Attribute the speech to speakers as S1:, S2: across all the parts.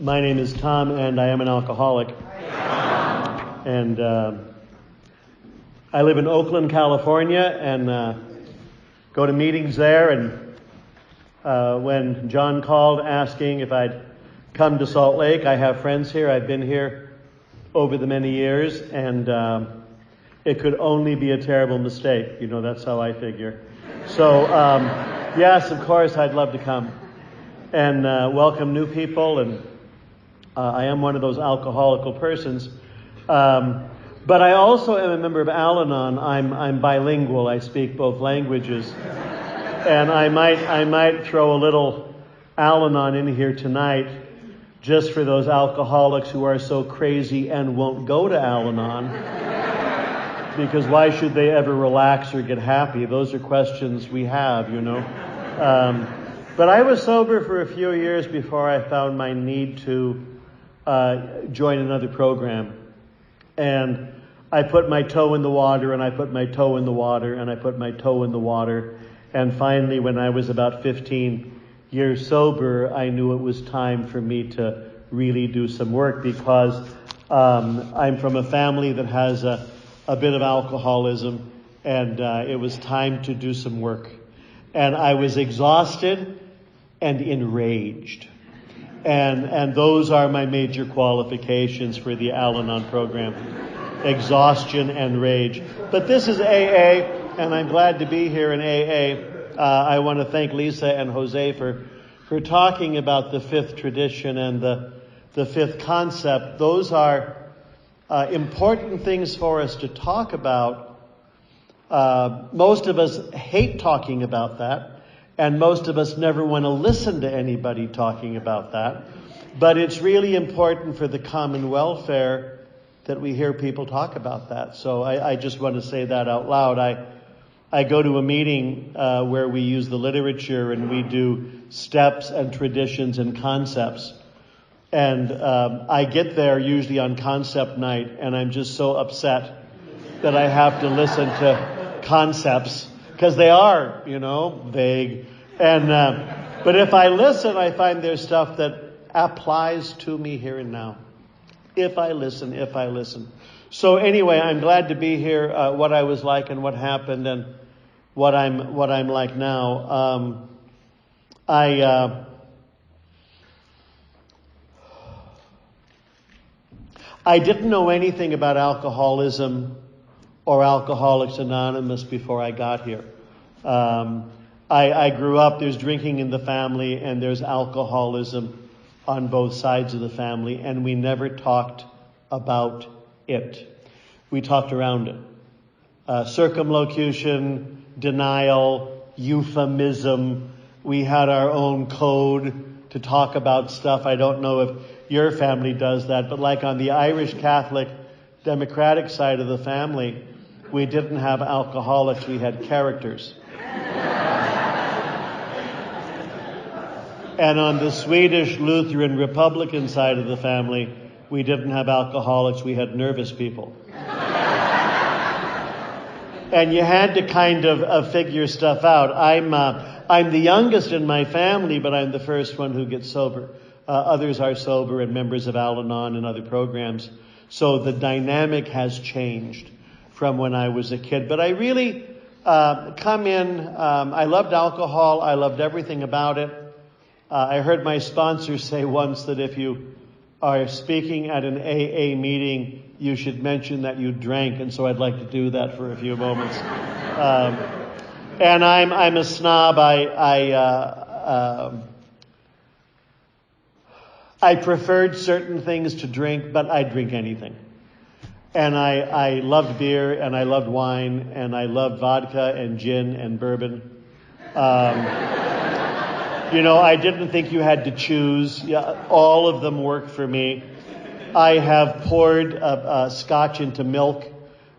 S1: My name is Tom, and I am an alcoholic. And I live in Oakland, California, and go to meetings there. And when John called asking if I'd come to Salt Lake, I have friends here. I've been here over the many years, and it could only be a terrible mistake. You know, that's how I figure. So, yes, of course, I'd love to come and welcome new people. And I am one of those alcoholical persons. But I also am a member of Al-Anon. I'm bilingual. I speak both languages. And I might throw a little Al-Anon in here tonight just for those alcoholics who are so crazy and won't go to Al-Anon. Because why should they ever relax or get happy? Those are questions we have, you know. But I was sober for a few years before I found my need to join another program. And I put my toe in the water, and I put my toe in the water, and I put my toe in the water. And finally, when I was about 15 years sober, I knew it was time for me to really do some work, because I'm from a family that has a bit of alcoholism, and it was time to do some work. And I was exhausted and enraged. And those are my major qualifications for the Al-Anon program. Exhaustion and rage. But this is AA, and I'm glad to be here in AA. I want to thank Lisa and Jose for talking about the fifth tradition and the fifth concept. Those are important things for us to talk about. Most of us hate talking about that. And most of us never want to listen to anybody talking about that. But it's really important for the common welfare that we hear people talk about that. So I just want to say that out loud. I go to a meeting where we use the literature and we do steps and traditions and concepts. And I get there usually on concept night, and I'm just so upset that I have to listen to concepts. Because they are, you know, vague. And but if I listen, I find there's stuff that applies to me here and now. If I listen. So anyway, I'm glad to be here. What I was like and what happened and what I'm like now. I didn't know anything about alcoholism or Alcoholics Anonymous before I got here. I grew up, there's drinking in the family, and there's alcoholism on both sides of the family, and we never talked about it. We talked around it. Circumlocution, denial, euphemism. We had our own code to talk about stuff. I don't know if your family does that, but like on the Irish Catholic Democratic side of the family, we didn't have alcoholics, we had characters. And on the Swedish Lutheran Republican side of the family, we didn't have alcoholics, we had nervous people. And you had to kind of figure stuff out. I'm the youngest in my family, but I'm the first one who gets sober. Others are sober and members of Al-Anon and other programs. So the dynamic has changed from when I was a kid. But I really come in, I loved alcohol, I loved everything about it. I heard my sponsor say once that if you are speaking at an AA meeting, you should mention that you drank, and so I'd like to do that for a few moments. And I'm a snob. I preferred certain things to drink, but I'd drink anything. And I loved beer, and I loved wine, and I loved vodka and gin and bourbon. You know, I didn't think you had to choose. Yeah, all of them worked for me. I have poured scotch into milk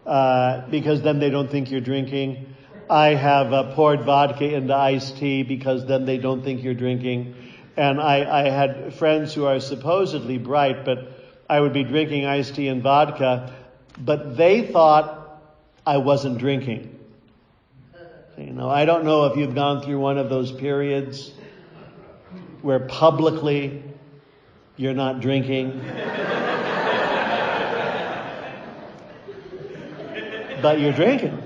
S1: because then they don't think you're drinking. I have poured vodka into iced tea because then they don't think you're drinking. And I had friends who are supposedly bright, but I would be drinking iced tea and vodka, but they thought I wasn't drinking. You know, I don't know if you've gone through one of those periods where publicly you're not drinking. But you're drinking.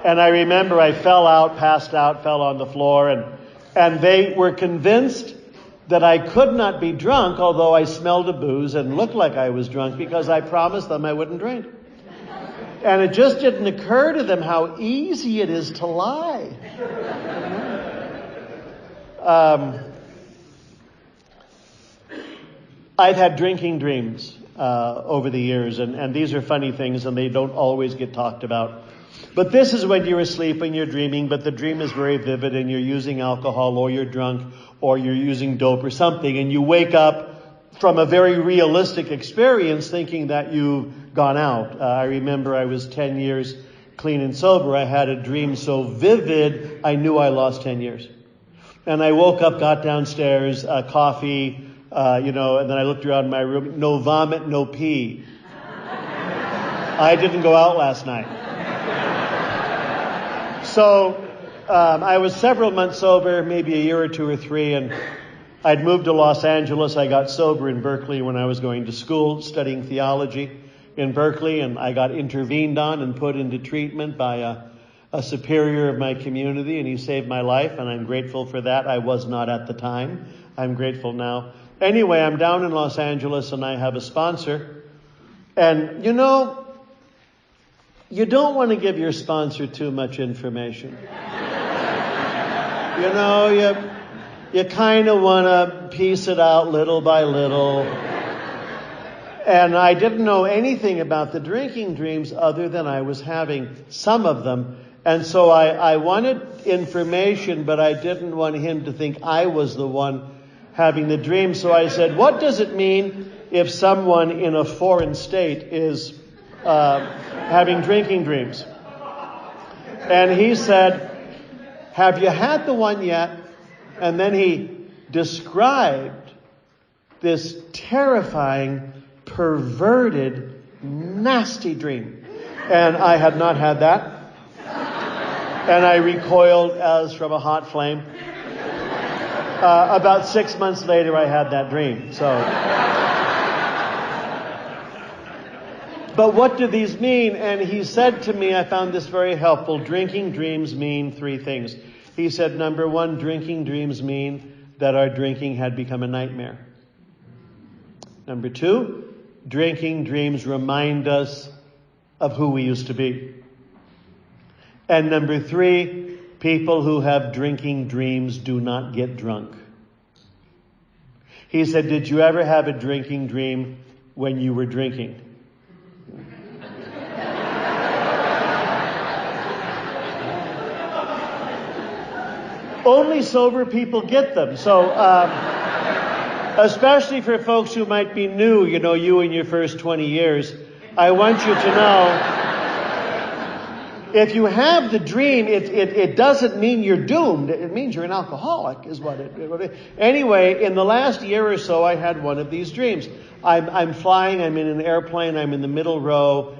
S1: And I remember I passed out, fell on the floor, and they were convinced that I could not be drunk, although I smelled of booze and looked like I was drunk, because I promised them I wouldn't drink. And it just didn't occur to them how easy it is to lie. I've had drinking dreams over the years, and these are funny things, and they don't always get talked about. But this is when you're asleep and you're dreaming, but the dream is very vivid, and you're using alcohol, or you're drunk, or you're using dope or something, and you wake up from a very realistic experience thinking that you've gone out. I remember I was 10 years clean and sober. I had a dream so vivid, I knew I lost 10 years. And I woke up, got downstairs, coffee, and then I looked around my room. No vomit, no pee. I didn't go out last night. So I was several months sober, maybe a year or two or three, and I'd moved to Los Angeles. I got sober in Berkeley when I was going to school, studying theology in Berkeley, and I got intervened on and put into treatment by a superior of my community, and he saved my life, and I'm grateful for that. I was not at the time. I'm grateful now. Anyway, I'm down in Los Angeles, and I have a sponsor. And, you don't want to give your sponsor too much information. You kind of want to piece it out little by little. And I didn't know anything about the drinking dreams other than I was having some of them. And so I wanted information, but I didn't want him to think I was the one having the dream. So I said, what does it mean if someone in a foreign state is having drinking dreams? And he said, have you had the one yet? And then he described this terrifying, perverted, nasty dream. And I had not had that. And I recoiled as from a hot flame. About 6 months later, I had that dream. But what do these mean? And he said to me, I found this very helpful, drinking dreams mean three things. He said, number one, drinking dreams mean that our drinking had become a nightmare. Number two, drinking dreams remind us of who we used to be. And number three, people who have drinking dreams do not get drunk. He said, did you ever have a drinking dream when you were drinking? Only sober people get them. So, especially for folks who might be new, you in your first 20 years, I want you to know, if you have the dream, it doesn't mean you're doomed. It means you're an alcoholic, is what it. Anyway, in the last year or so, I had one of these dreams. I'm flying, I'm in an airplane, I'm in the middle row,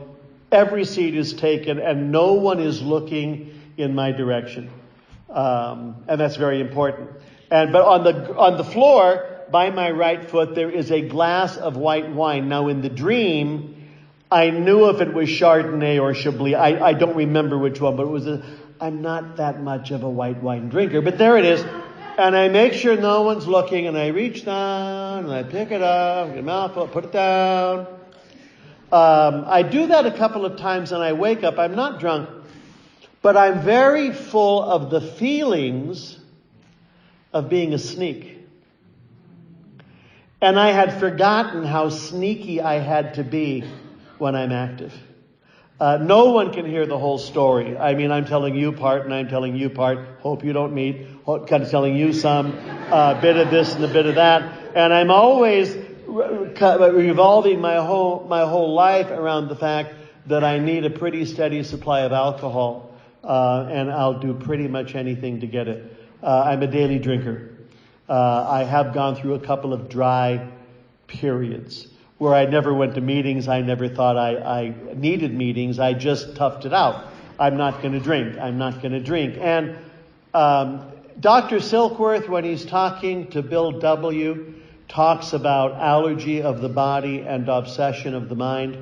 S1: every seat is taken, and no one is looking in my direction. And that's very important. But on the floor, by my right foot, there is a glass of white wine. Now, in the dream, I knew if it was Chardonnay or Chablis. I don't remember which one, but I'm not that much of a white wine drinker. But there it is. And I make sure no one's looking, and I reach down, and I pick it up, get a mouthful, put it down. I do that a couple of times, and I wake up. I'm not drunk, but I'm very full of the feelings of being a sneak. And I had forgotten how sneaky I had to be when I'm active. No one can hear the whole story. I mean, I'm telling you part and I'm telling you part. Hope you don't meet. Kind of telling you some bit of this and a bit of that. And I'm always revolving my whole life around the fact that I need a pretty steady supply of alcohol. And I'll do pretty much anything to get it. I'm a daily drinker. I have gone through a couple of dry periods where I never went to meetings. I never thought I needed meetings. I just toughed it out. I'm not going to drink. I'm not going to drink. And Dr. Silkworth, when he's talking to Bill W., talks about allergy of the body and obsession of the mind.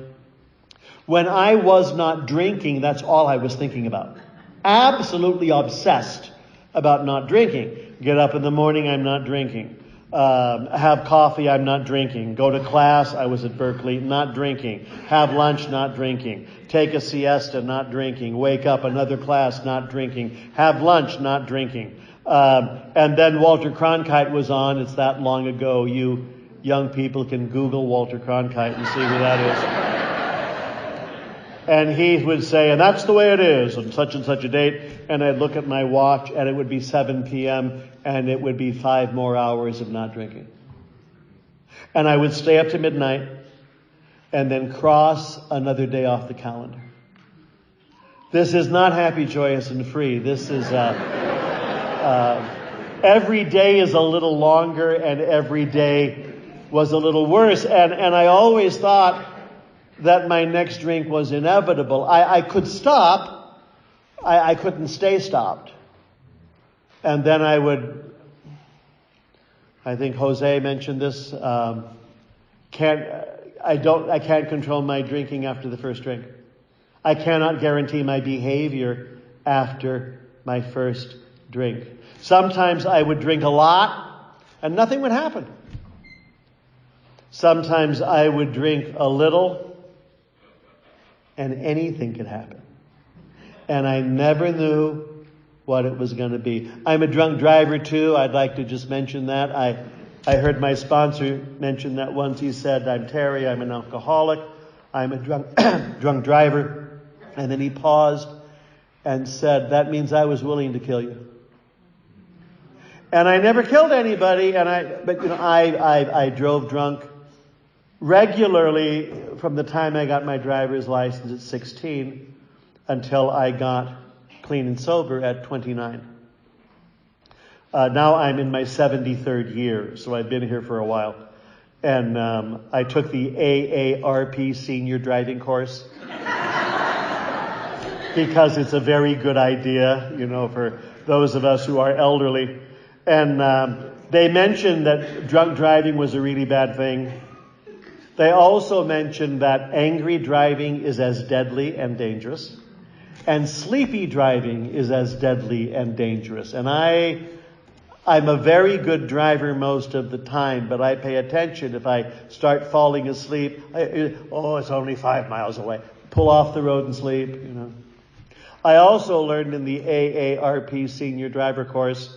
S1: When I was not drinking, that's all I was thinking about. Absolutely obsessed about not drinking. Get up in the morning, I'm not drinking. Have coffee, I'm not drinking. Go to class, I was at Berkeley, not drinking. Have lunch, not drinking. Take a siesta, not drinking. Wake up, another class, not drinking. Have lunch, not drinking. And then Walter Cronkite was on. It's that long ago. You young people can Google Walter Cronkite and see who that is. And he would say, and that's the way it is, on such and such a date. And I'd look at my watch, and it would be 7 p.m., and it would be 5 more hours of not drinking. And I would stay up to midnight, and then cross another day off the calendar. This is not happy, joyous, and free. This is, every day is a little longer, and every day was a little worse. And I always thought that my next drink was inevitable. I could stop. I couldn't stay stopped. And then I think Jose mentioned this, I can't control my drinking after the first drink. I cannot guarantee my behavior after my first drink. Sometimes I would drink a lot and nothing would happen. Sometimes I would drink a little and anything could happen. And I never knew what it was going to be. I'm a drunk driver too. I'd like to just mention that. I heard my sponsor mention that once. He said, I'm Terry, I'm an alcoholic, I'm a drunk driver. And then he paused and said, that means I was willing to kill you. And I never killed anybody, but I drove drunk regularly from the time I got my driver's license at 16 until I got clean and sober at 29. Now I'm in my 73rd year, so I've been here for a while. And I took the AARP senior driving course because it's a very good idea, for those of us who are elderly. And they mentioned that drunk driving was a really bad thing. They also mentioned that angry driving is as deadly and dangerous, and sleepy driving is as deadly and dangerous. And I'm a very good driver most of the time, but I pay attention if I start falling asleep. It's only 5 miles away. Pull off the road and sleep, I also learned in the AARP senior driver course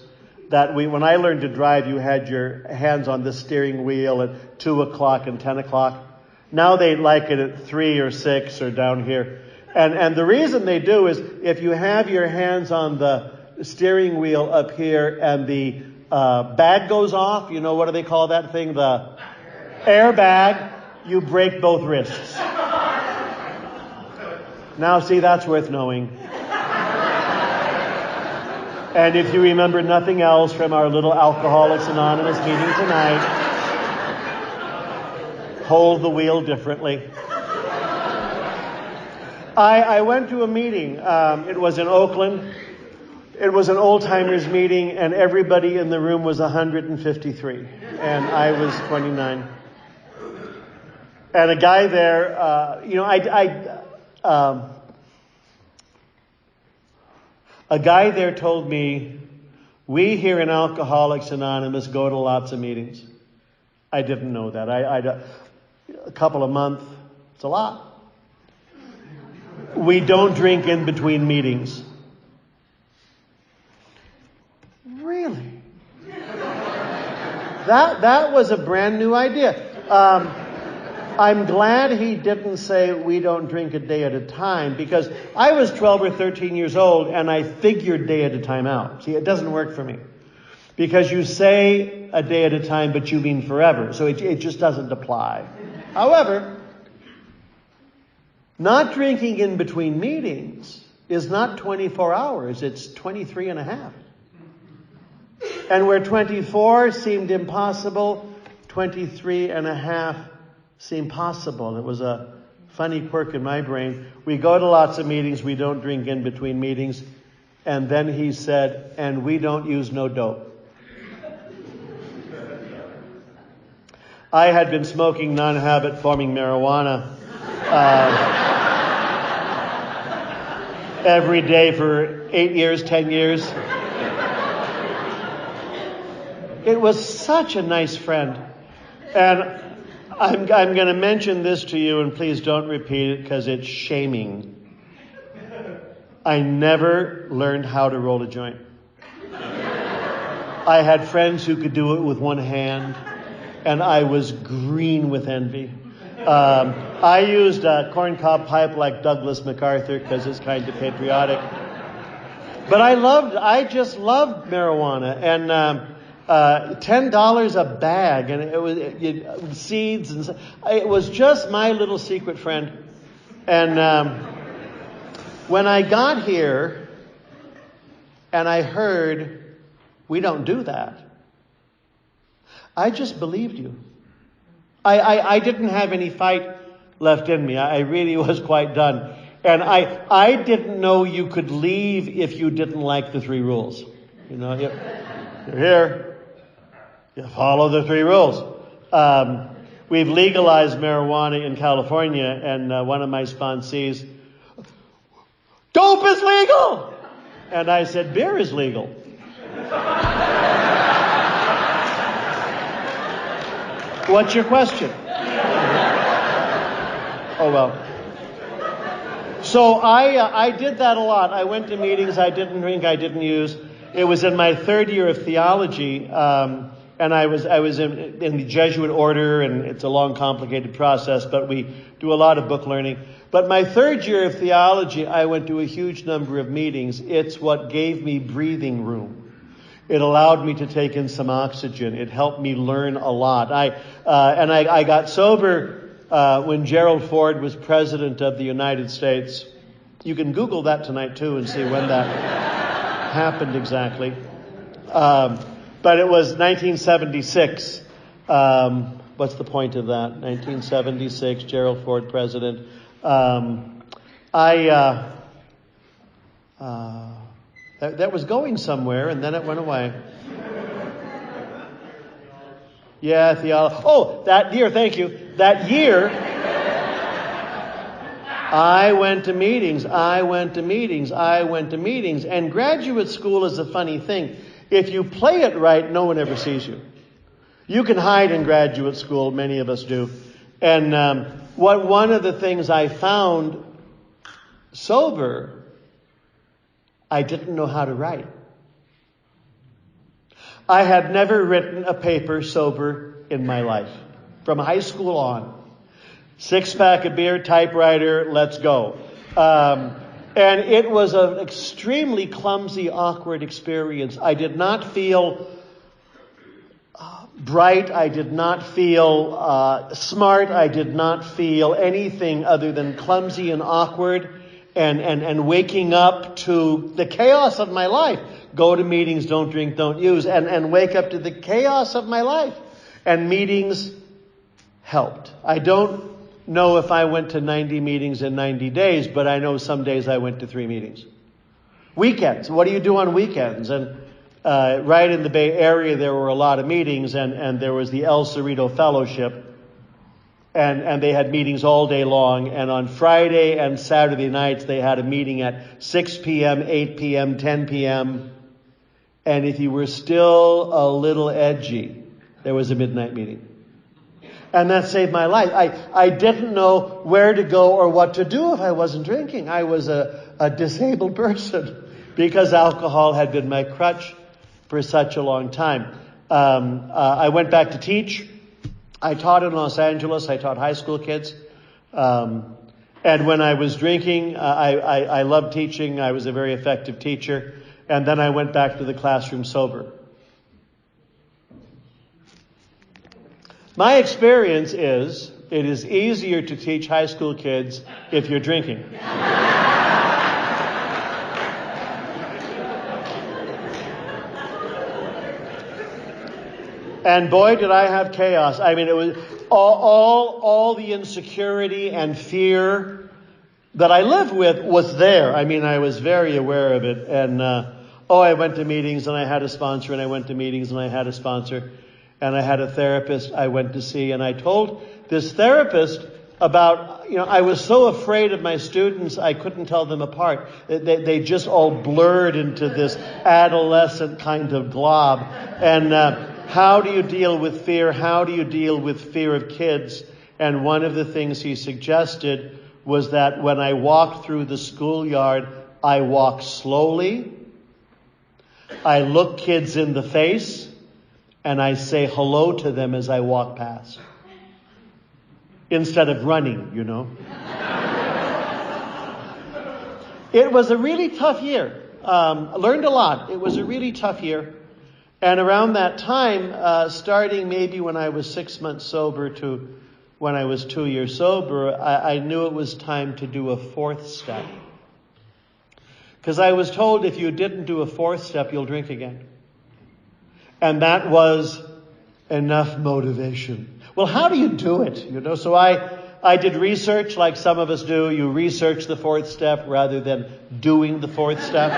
S1: that when I learned to drive, you had your hands on the steering wheel at 2 o'clock and 10 o'clock. Now they like it at 3 or 6 or down here. And the reason they do is if you have your hands on the steering wheel up here and the bag goes off, what do they call that thing? The airbag, you break both wrists. Now see, that's worth knowing. And if you remember nothing else from our little Alcoholics Anonymous meeting tonight, hold the wheel differently. I went to a meeting. It was in Oakland. It was an old-timers meeting, and everybody in the room was 153. And I was 29. And a guy there, a guy there told me, we here in Alcoholics Anonymous go to lots of meetings. I didn't know that. A couple a month, it's a lot. We don't drink in between meetings. Really? That was a brand new idea. I'm glad he didn't say we don't drink a day at a time, because I was 12 or 13 years old and I figured day at a time out. See, it doesn't work for me. Because you say a day at a time, but you mean forever. So it just doesn't apply. However, not drinking in between meetings is not 24 hours. It's 23 and a half. And where 24 seemed impossible, 23 and a half seemed possible. It was a funny quirk in my brain. We go to lots of meetings. We don't drink in between meetings. And then he said, and we don't use no dope. I had been smoking non-habit forming marijuana every day for 8 years, 10 years. It was such a nice friend. And I'm going to mention this to you, and please don't repeat it because it's shaming. I never learned how to roll a joint. I had friends who could do it with one hand, and I was green with envy. I used a corncob pipe like Douglas MacArthur because it's kind of patriotic. But I just loved marijuana, and $10 a bag, and it was seeds, and it was just my little secret friend. And when I got here, and I heard, we don't do that, I just believed you. I didn't have any fight left in me. I really was quite done. And I didn't know you could leave if you didn't like the 3 rules. You know, you're here, you follow the 3 rules. We've legalized marijuana in California, and one of my sponsees, dope is legal! And I said, beer is legal. What's your question? Oh, well. So I did that a lot. I went to meetings. I didn't drink. I didn't use. It was in my 3rd year of theology, and I was in the Jesuit order, and it's a long, complicated process, but we do a lot of book learning. But my 3rd year of theology, I went to a huge number of meetings. It's what gave me breathing room. It allowed me to take in some oxygen. It helped me learn a lot. I got sober when Gerald Ford was president of the United States. You can Google that tonight too and see when that happened exactly. But it was 1976. What's the point of that? 1976, Gerald Ford president. That was going somewhere, and then it went away. Yeah, theology. Oh, that year, thank you. That year, I went to meetings. And graduate school is a funny thing. If you play it right, no one ever sees you. You can hide in graduate school, many of us do. And one of the things I found sober, I didn't know how to write. I had never written a paper sober in my life. From high school on. 6-pack of beer, typewriter, let's go. And it was an extremely clumsy, awkward experience. I did not feel bright. I did not feel smart. I did not feel anything other than clumsy and awkward. And waking up to the chaos of my life. Go to meetings, don't drink, don't use, and wake up to the chaos of my life. And meetings helped. I don't know if I went to 90 meetings in 90 days, but I know some days I went to 3 meetings. Weekends. What do you do on weekends? And right in the Bay Area, there were a lot of meetings, and there was the El Cerrito Fellowship. And they had meetings all day long. And on Friday and Saturday nights, they had a meeting at 6 p.m., 8 p.m., 10 p.m. And if you were still a little edgy, there was a midnight meeting. And that saved my life. I didn't know where to go or what to do if I wasn't drinking. I was a disabled person because alcohol had been my crutch for such a long time. I went back to teach. I taught in Los Angeles. I taught high school kids. And when I was drinking, I loved teaching. I was a very effective teacher. And then I went back to the classroom sober. My experience is it is easier to teach high school kids if you're drinking. And boy, did I have chaos. I mean, it was all the insecurity and fear that I lived with was there. I mean, I was very aware of it. And, I went to meetings and I had a sponsor, and I went to meetings and I had a sponsor. and I had a therapist I went to see, and I told this therapist about, I was so afraid of my students, I couldn't tell them apart. They just all blurred into this adolescent kind of glob. And how do you deal with fear? How do you deal with fear of kids? And one of the things he suggested was that when I walk through the schoolyard, I walk slowly, I look kids in the face, and I say hello to them as I walk past. Instead of running, It was a really tough year. I learned a lot. It was a really tough year. And around that time, starting maybe when I was 6 months sober to when I was 2 years sober, I knew it was time to do a fourth step. Because I was told if you didn't do a fourth step, you'll drink again. And that was enough motivation. Well, how do you do it? So I did research like some of us do. You research the fourth step rather than doing the fourth step.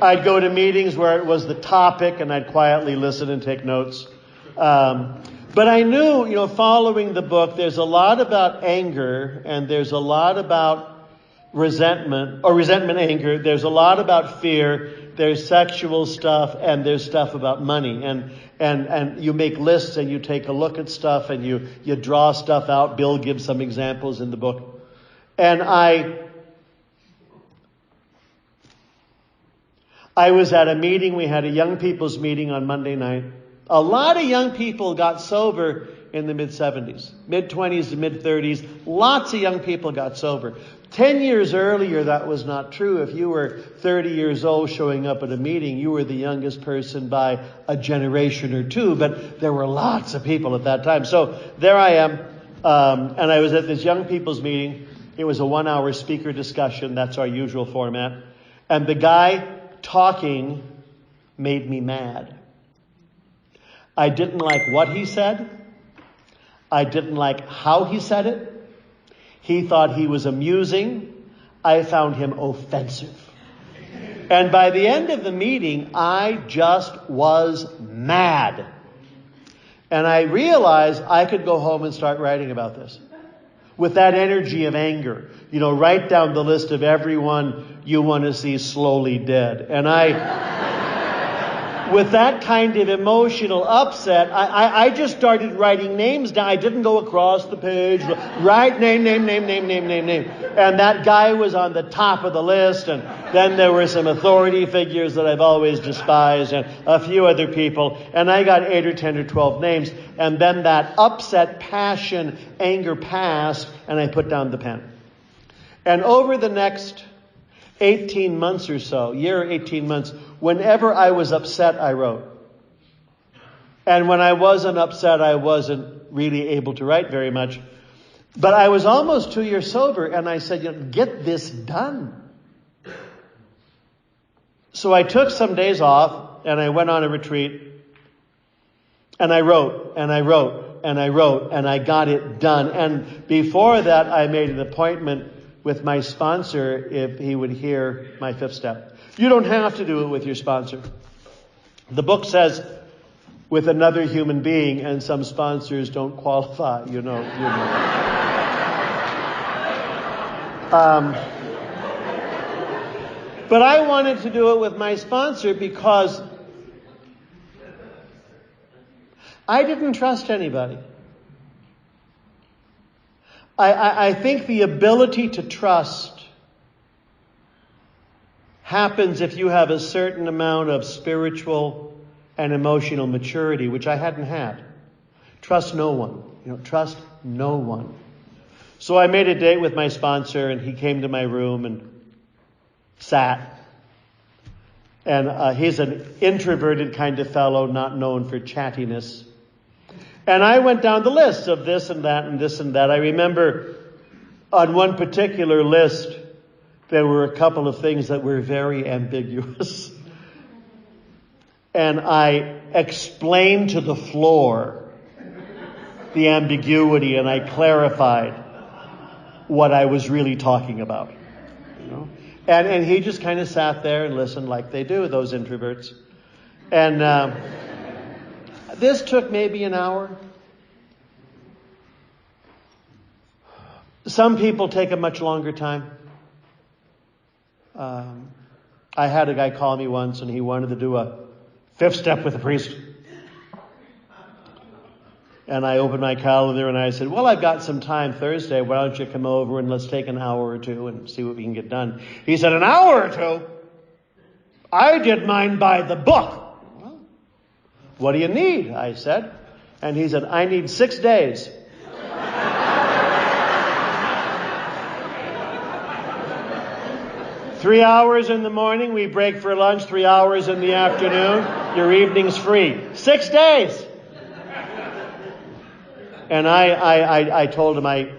S1: I'd go to meetings where it was the topic and I'd quietly listen and take notes. But I knew, following the book, there's a lot about anger and there's a lot about resentment, anger. There's a lot about fear. There's sexual stuff and there's stuff about money. And you make lists and you take a look at stuff and you draw stuff out. Bill gives some examples in the book. And I was at a meeting. We had a young people's meeting on Monday night. A lot of young people got sober in the mid-70s, mid-20s to mid-30s. Lots of young people got sober. 10 years earlier, that was not true. If you were 30 years old showing up at a meeting, you were the youngest person by a generation or two. But there were lots of people at that time. So there I am. And I was at this young people's meeting. It was a 1-hour speaker discussion. That's our usual format. And the guy talking made me mad. I didn't like what he said. I didn't like how he said it. He thought he was amusing. I found him offensive. And by the end of the meeting, I just was mad. And I realized I could go home and start writing about this. With that energy of anger. Write down the list of everyone you want to see slowly dead. And with that kind of emotional upset, I just started writing names down. I didn't go across the page. Write name. And that guy was on the top of the list. And then there were some authority figures that I've always despised and a few other people. And I got 8 or 10 or 12 names. And then that upset, passion, anger passed, and I put down the pen. And over the next 18 months or so, year or 18 months, whenever I was upset, I wrote. And when I wasn't upset, I wasn't really able to write very much. But I was almost 2 years sober, and I said, get this done. So I took some days off, and I went on a retreat. And I wrote, and I wrote, and I wrote, and I got it done. And before that, I made an appointment with my sponsor if he would hear my fifth step. You don't have to do it with your sponsor. The book says with another human being, and some sponsors don't qualify, But I wanted to do it with my sponsor because I didn't trust anybody. I think the ability to trust happens if you have a certain amount of spiritual and emotional maturity, which I hadn't had. Trust no one. Trust no one. So I made a date with my sponsor, and he came to my room and sat. And he's an introverted kind of fellow, not known for chattiness. And I went down the list of this and that and this and that. I remember on one particular list, there were a couple of things that were very ambiguous. And I explained to the floor the ambiguity, and I clarified what I was really talking about. And he just kind of sat there and listened like they do, those introverts. And this took maybe an hour. Some people take a much longer time. I had a guy call me once and he wanted to do a 5th step with a priest. And I opened my calendar and I said, well, I've got some time Thursday. Why don't you come over and let's take an hour or two and see what we can get done. He said, an hour or two? I did mine by the book. Well, what do you need? I said. And he said, I need 6 days. Three hours in the morning, we break for lunch, 3 hours in the afternoon, your evening's free. 6 days. And I told him I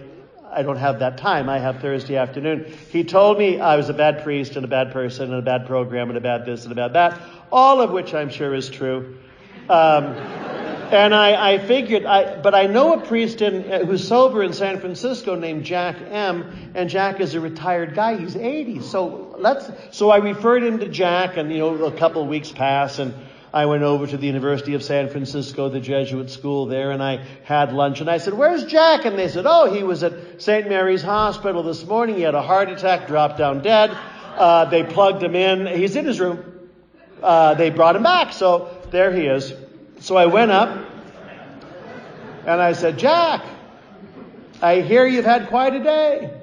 S1: don't have that time. I have Thursday afternoon. He told me I was a bad priest and a bad person and a bad program and a bad this and a bad that, all of which I'm sure is true. And I figured, but I know a priest who's sober in San Francisco named Jack M. And Jack is a retired guy. He's 80. So I referred him to Jack, and a couple of weeks pass, and I went over to the University of San Francisco, the Jesuit school there, and I had lunch. And I said, where's Jack? And they said, oh, he was at St. Mary's Hospital this morning. He had a heart attack, dropped down dead. They plugged him in. He's in his room. They brought him back. So there he is. So I went up and I said, Jack, I hear you've had quite a day.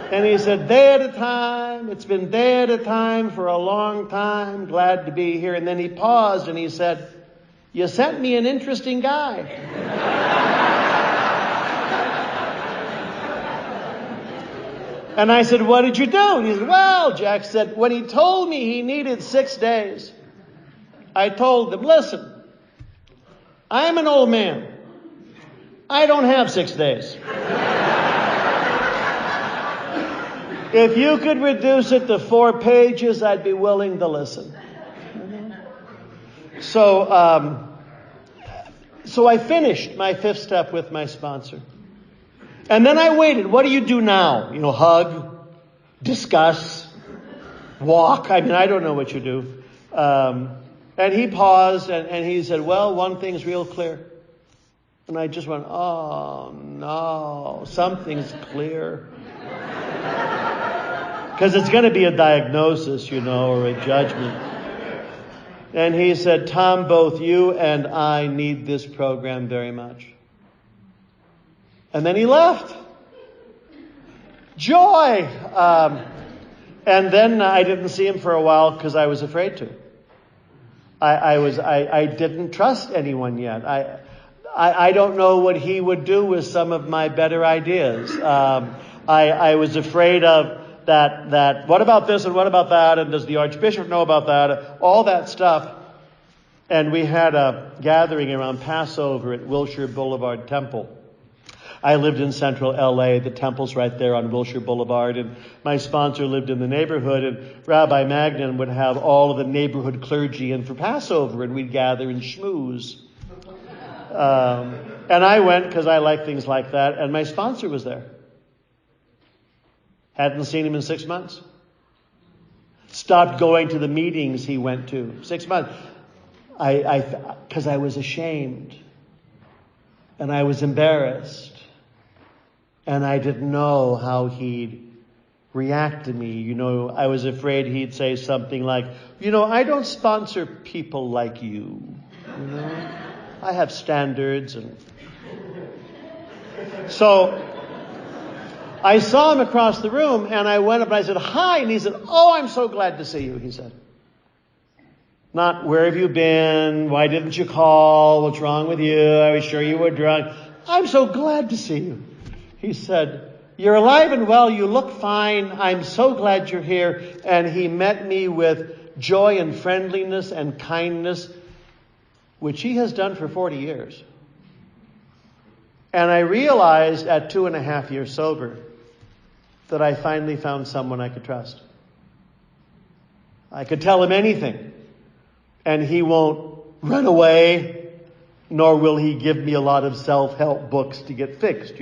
S1: And he said, day at a time. It's been day at a time for a long time. Glad to be here. And then he paused and he said, you sent me an interesting guy. And I said, what did you do? And he said, well, Jack said, when he told me he needed 6 days, I told him, listen, I'm an old man. I don't have 6 days. If you could reduce it to 4 pages, I'd be willing to listen. So I finished my 5th step with my sponsor. And then I waited. What do you do now? Hug, discuss, walk. I don't know what you do. And he paused and he said, well, one thing's real clear. And I just went, oh no, something's clear. Because it's going to be a diagnosis, or a judgment. And he said, Tom, both you and I need this program very much. And then he left. Joy! And then I didn't see him for a while because I was afraid to. I didn't trust anyone yet. I don't know what he would do with some of my better ideas. I was afraid of that, what about this and what about that? And does the Archbishop know about that? All that stuff. And we had a gathering around Passover at Wilshire Boulevard Temple. I lived in central LA. The temple's right there on Wilshire Boulevard. And my sponsor lived in the neighborhood. And Rabbi Magnan would have all of the neighborhood clergy in for Passover. And we'd gather and schmooze. And I went because I like things like that. And my sponsor was there. Hadn't seen him in 6 months. Stopped going to the meetings he went to. 6 months. Because I was ashamed. And I was embarrassed. And I didn't know how he'd react to me. I was afraid he'd say something like, I don't sponsor people like you. I have standards. And so I saw him across the room and I went up and I said, hi. And he said, oh, I'm so glad to see you, he said. Not, where have you been? Why didn't you call? What's wrong with you? I was sure you were drunk. I'm so glad to see you. He said, you're alive and well. You look fine. I'm so glad you're here. And he met me with joy and friendliness and kindness, which he has done for 40 years. And I realized at 2.5 years sober that I finally found someone I could trust. I could tell him anything, and he won't run away, nor will he give me a lot of self-help books to get fixed.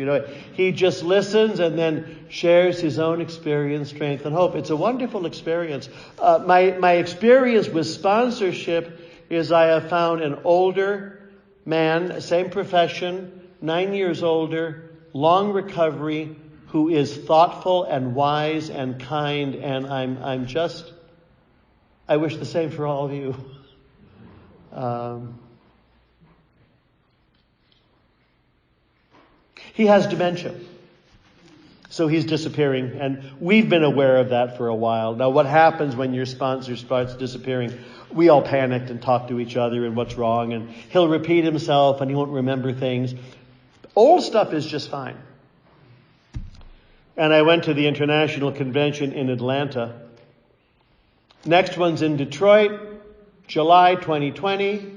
S1: He just listens and then shares his own experience, strength, and hope. It's a wonderful experience. My experience with sponsorship is I have found an older man, same profession, 9 years older, long recovery, who is thoughtful and wise and kind, and I wish the same for all of you. He has dementia. So he's disappearing, and we've been aware of that for a while. Now, what happens when your sponsor starts disappearing? We all panicked and talked to each other and what's wrong, and he'll repeat himself and he won't remember things. Old stuff is just fine. And I went to the International Convention in Atlanta. Next one's in Detroit, July 2020.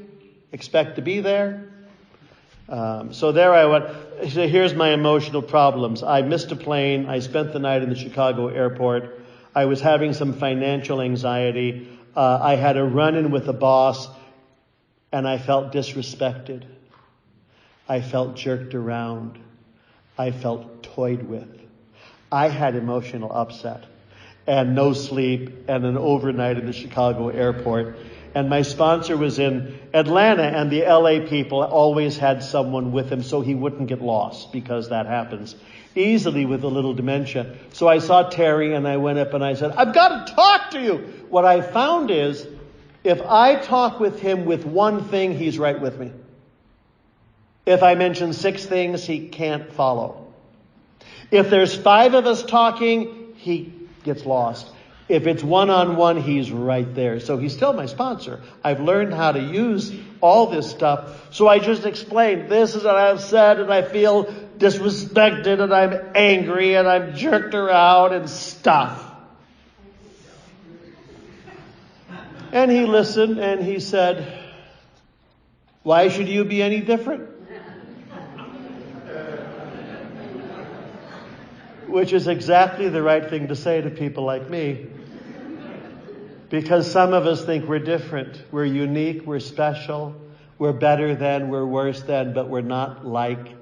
S1: Expect to be there. So there I went. So here's my emotional problems. I missed a plane. I spent the night in the Chicago airport. I was having some financial anxiety. I had a run-in with a boss, and I felt disrespected. I felt jerked around. I felt toyed with. I had emotional upset and no sleep and an overnight in the Chicago airport. And my sponsor was in Atlanta, and the LA people always had someone with him so he wouldn't get lost, because that happens easily with a little dementia. So I saw Terry and I went up and I said, I've got to talk to you. What I found is, if I talk with him with one thing, he's right with me. If I mention 6 things, he can't follow. If there's 5 of us talking, he gets lost. If it's one-on-one, he's right there. So he's still my sponsor. I've learned how to use all this stuff. So I just explained, this is what I've said, and I feel disrespected, and I'm angry, and I'm jerked around and stuff. And he listened, and he said, why should you be any different? Which is exactly the right thing to say to people like me. Because some of us think we're different. We're unique, we're special, we're better than, we're worse than, but we're not like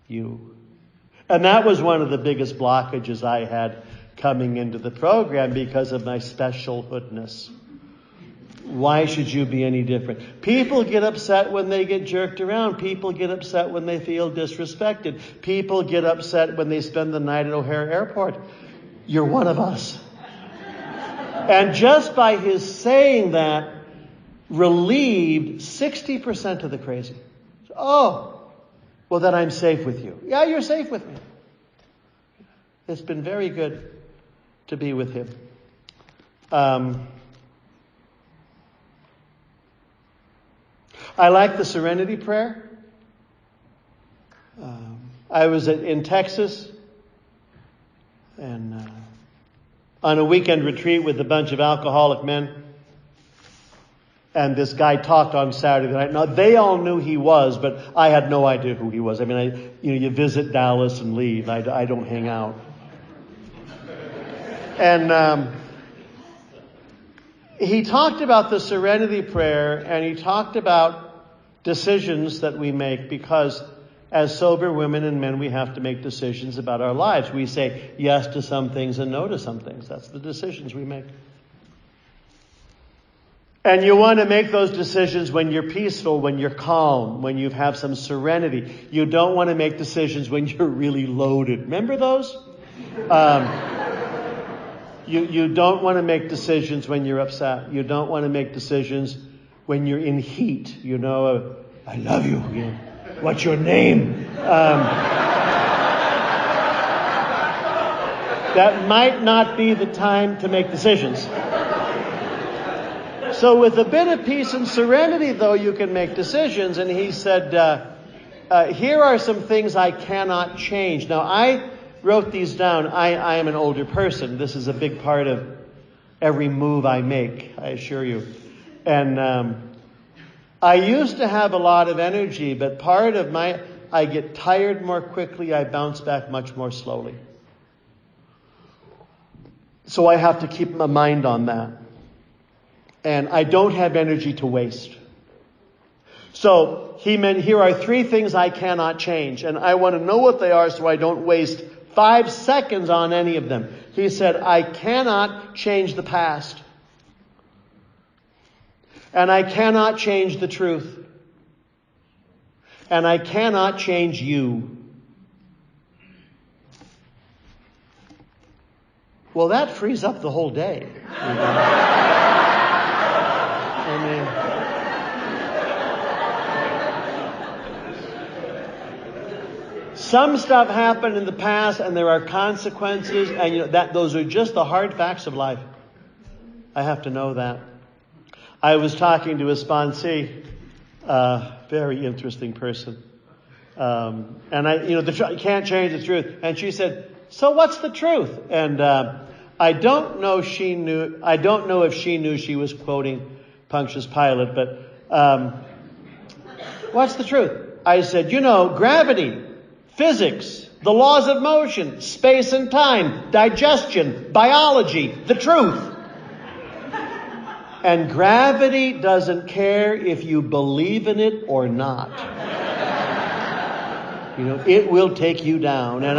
S1: you. And that was one of the biggest blockages I had coming into the program, because of my specialhoodness. Why should you be any different? People get upset when they get jerked around. People get upset when they feel disrespected. People get upset when they spend the night at O'Hare Airport. You're one of us. And just by his saying that, relieved 60% of the crazy. Oh, well then I'm safe with you. Yeah, you're safe with me. It's been very good to be with him. I like the Serenity Prayer. I was in Texas and on a weekend retreat with a bunch of alcoholic men. And this guy talked on Saturday night. Now, they all knew he was, but I had no idea who he was. I mean, you visit Dallas and leave. I don't hang out. And he talked about the Serenity Prayer, and he talked about decisions that we make, because as sober women and men, we have to make decisions about our lives. We say yes to some things and no to some things. That's the decisions we make. And you want to make those decisions when you're peaceful, when you're calm, when you have some serenity. You don't want to make decisions when you're really loaded. Remember those? You don't want to make decisions when you're upset. You don't want to make decisions when you're in heat. I love you. What's your name? That might not be the time to make decisions. So with a bit of peace and serenity, though, you can make decisions. And he said, here are some things I cannot change. Now, I wrote these down. I am an older person. This is a big part of every move I make, I assure you. And I used to have a lot of energy, but part of I get tired more quickly. I bounce back much more slowly. So I have to keep my mind on that. And I don't have energy to waste. So he meant, here are 3 things I cannot change. And I want to know what they are so I don't waste 5 seconds on any of them. He said, I cannot change the past. And I cannot change the truth. And I cannot change you. Well, that frees up the whole day. I mean, some stuff happened in the past and there are consequences, and those are just the hard facts of life. I have to know that. I was talking to a sponsee, very interesting person. And I can't change the truth. And she said, so what's the truth? And I don't know if she knew she was quoting Pontius Pilate, but what's the truth? I said, gravity, physics, the laws of motion, space and time, digestion, biology, the truth. And gravity doesn't care if you believe in it or not. It will take you down. And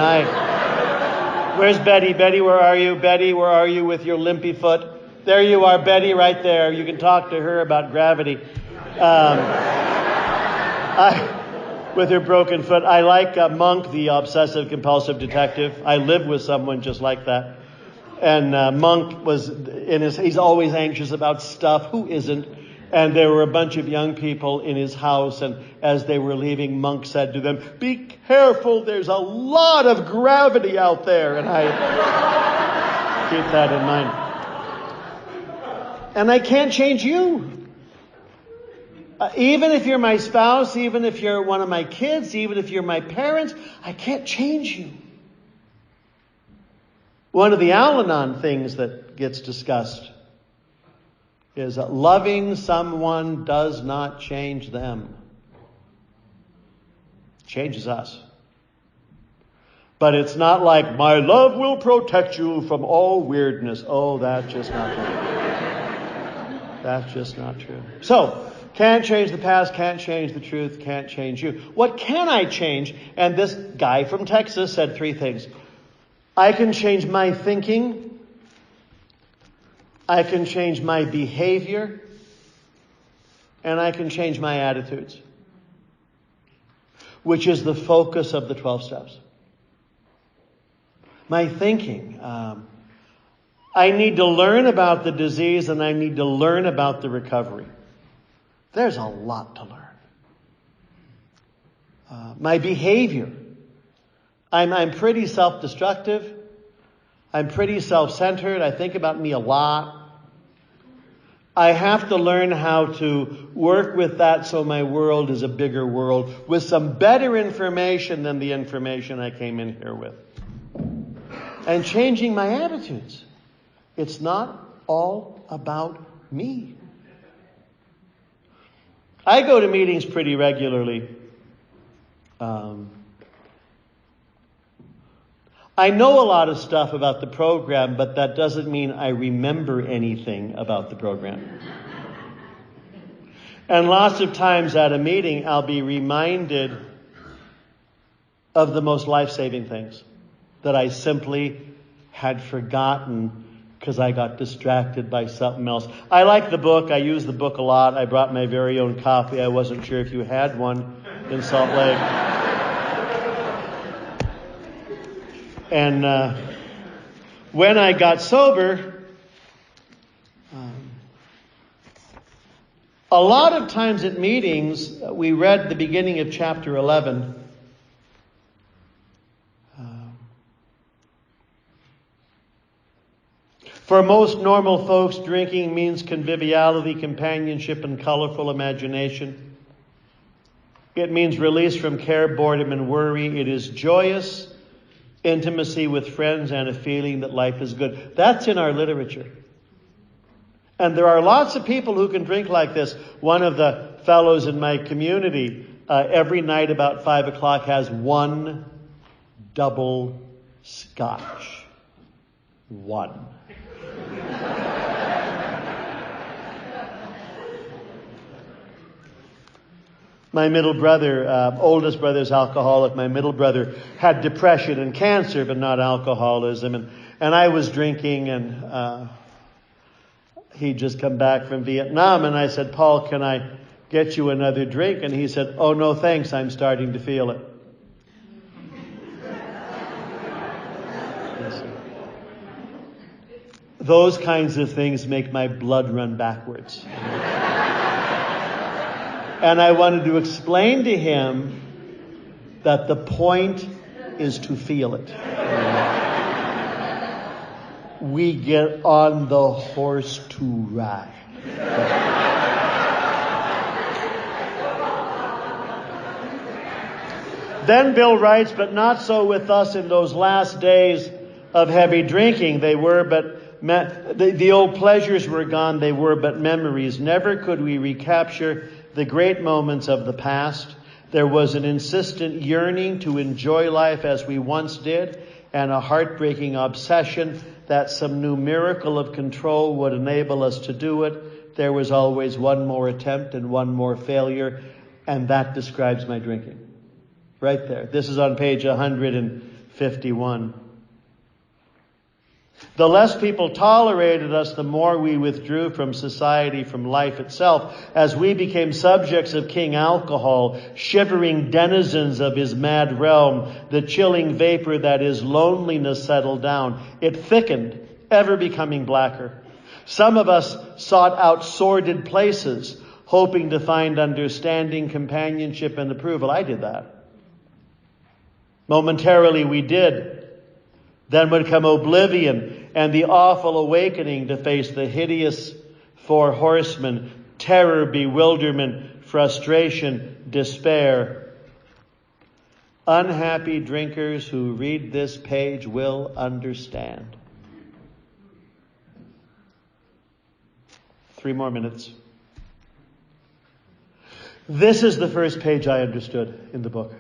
S1: where's Betty? Betty, where are you? Betty, where are you with your limpy foot? There you are, Betty, right there. You can talk to her about gravity. With her broken foot. I like Monk, the obsessive-compulsive detective. I live with someone just like that. And Monk he's always anxious about stuff. Who isn't? And there were a bunch of young people in his house, and as they were leaving, Monk said to them, be careful, there's a lot of gravity out there. And I keep that in mind. And I can't change you. Even if you're my spouse, even if you're one of my kids, even if you're my parents, I can't change you. One of the Al-Anon things that gets discussed is that loving someone does not change them. It changes us. But it's not like, my love will protect you from all weirdness. Oh, that's just not true. That's just not true. So, can't change the past, can't change the truth, can't change you. What can I change? And this guy from Texas said 3 things. I can change my thinking. I can change my behavior. And I can change my attitudes. Which is the focus of the 12 steps. My thinking. I need to learn about the disease and I need to learn about the recovery. There's a lot to learn. My behavior. I'm pretty self-destructive. I'm pretty self-centered. I think about me a lot. I have to learn how to work with that so my world is a bigger world with some better information than the information I came in here with. And changing my attitudes. It's not all about me. I go to meetings pretty regularly. I know a lot of stuff about the program, but that doesn't mean I remember anything about the program. And lots of times at a meeting, I'll be reminded of the most life-saving things that I simply had forgotten because I got distracted by something else. I like the book. I use the book a lot. I brought my very own copy. I wasn't sure if you had one in Salt Lake. And when I got sober, a lot of times at meetings, we read the beginning of chapter 11. For most normal folks, drinking means conviviality, companionship, and colorful imagination. It means release from care, boredom, and worry. It is joyous intimacy with friends and a feeling that life is good. That's in our literature. And there are lots of people who can drink like this. One of the fellows in my community, every night about 5 o'clock has 1 double scotch. 1. My middle brother, oldest brother's alcoholic. My middle brother had depression and cancer, but not alcoholism. And I was drinking, and he'd just come back from Vietnam, and I said, Paul, can I get you another drink? And he said, oh, no, thanks. I'm starting to feel it. Those kinds of things make my blood run backwards. And I wanted to explain to him that the point is to feel it. We get on the horse to ride. Then Bill writes, but not so with us in those last days of heavy drinking. They were but the old pleasures were gone. They were but memories. Never could we recapture the great moments of the past. There was an insistent yearning to enjoy life as we once did, and a heartbreaking obsession that some new miracle of control would enable us to do it. There was always one more attempt and one more failure, and that describes my drinking. Right there. This is on page 151. The less people tolerated us, the more we withdrew from society, from life itself, as we became subjects of King Alcohol, shivering denizens of his mad realm. The chilling vapor that is loneliness settled down. It thickened, ever becoming blacker. Some of us sought out sordid places, hoping to find understanding, companionship, and approval. I did that. Momentarily we did. Then would come oblivion and the awful awakening to face the hideous four horsemen: terror, bewilderment, frustration, despair. Unhappy drinkers who read this page will understand. 3 more minutes. This is the first page I understood in the book.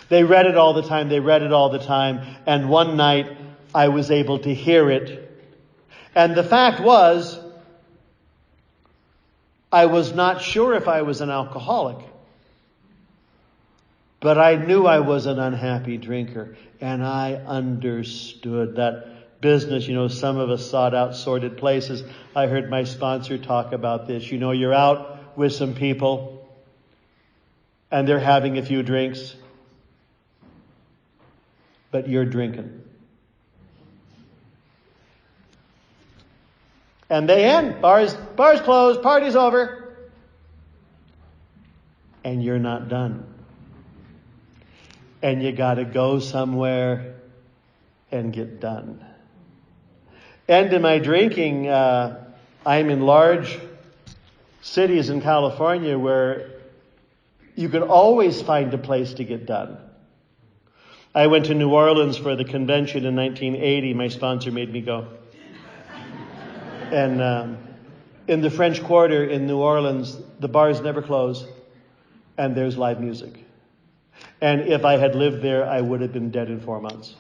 S1: They read it all the time, and one night I was able to hear it. And the fact was, I was not sure if I was an alcoholic, but I knew I was an unhappy drinker, and I understood that business. Some of us sought out sordid places. I heard my sponsor talk about this. You're out with some people, and they're having a few drinks, but you're drinking. And they end. Bars closed. Party's over. And you're not done. And you got to go somewhere and get done. And in my drinking, I'm in large cities in California where you could always find a place to get done. I went to New Orleans for the convention in 1980. My sponsor made me go. And in the French Quarter in New Orleans, the bars never close, and there's live music. And if I had lived there, I would have been dead in 4 months.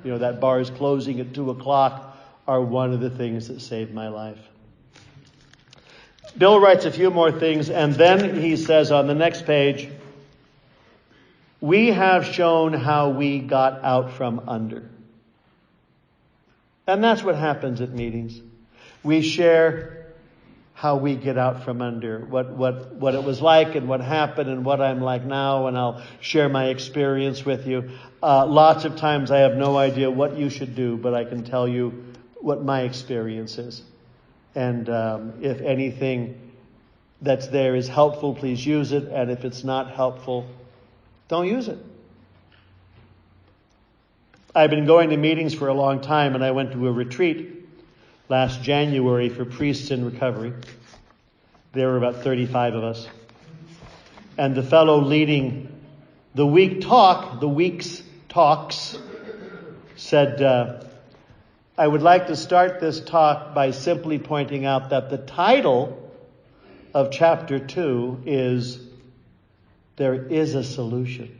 S1: That bars closing at 2:00 are one of the things that saved my life. Bill writes a few more things, and then he says on the next page, we have shown how we got out from under. And that's what happens at meetings. We share how we get out from under, what it was like and what happened and what I'm like now, and I'll share my experience with you. Lots of times I have no idea what you should do, but I can tell you what my experience is. And if anything that's there is helpful, please use it. And if it's not helpful, don't use it. I've been going to meetings for a long time, and I went to a retreat last January for priests in recovery. There were about 35 of us. And the fellow leading the week's talks said, I would like to start this talk by simply pointing out that the title of chapter 2 is There is a Solution.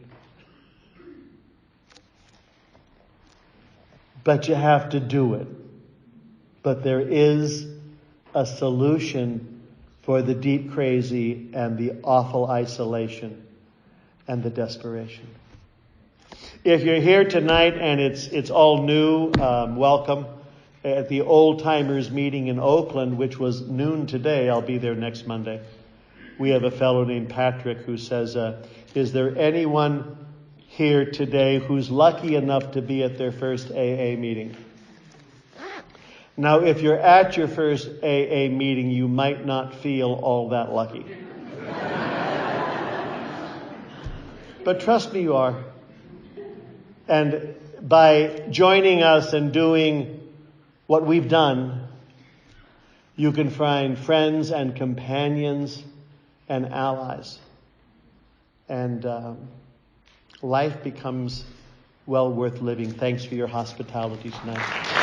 S1: But you have to do it. But there is a solution for the deep crazy and the awful isolation and the desperation. If you're here tonight and it's all new, welcome. at the Old Timers meeting in Oakland, which was noon today. I'll be there next Monday. We have a fellow named Patrick who says, is there anyone here today who's lucky enough to be at their first AA meeting? Now, if you're at your first AA meeting, you might not feel all that lucky. But trust me, you are. And by joining us and doing what we've done, you can find friends and companions and allies. And life becomes well worth living. Thanks for your hospitality tonight.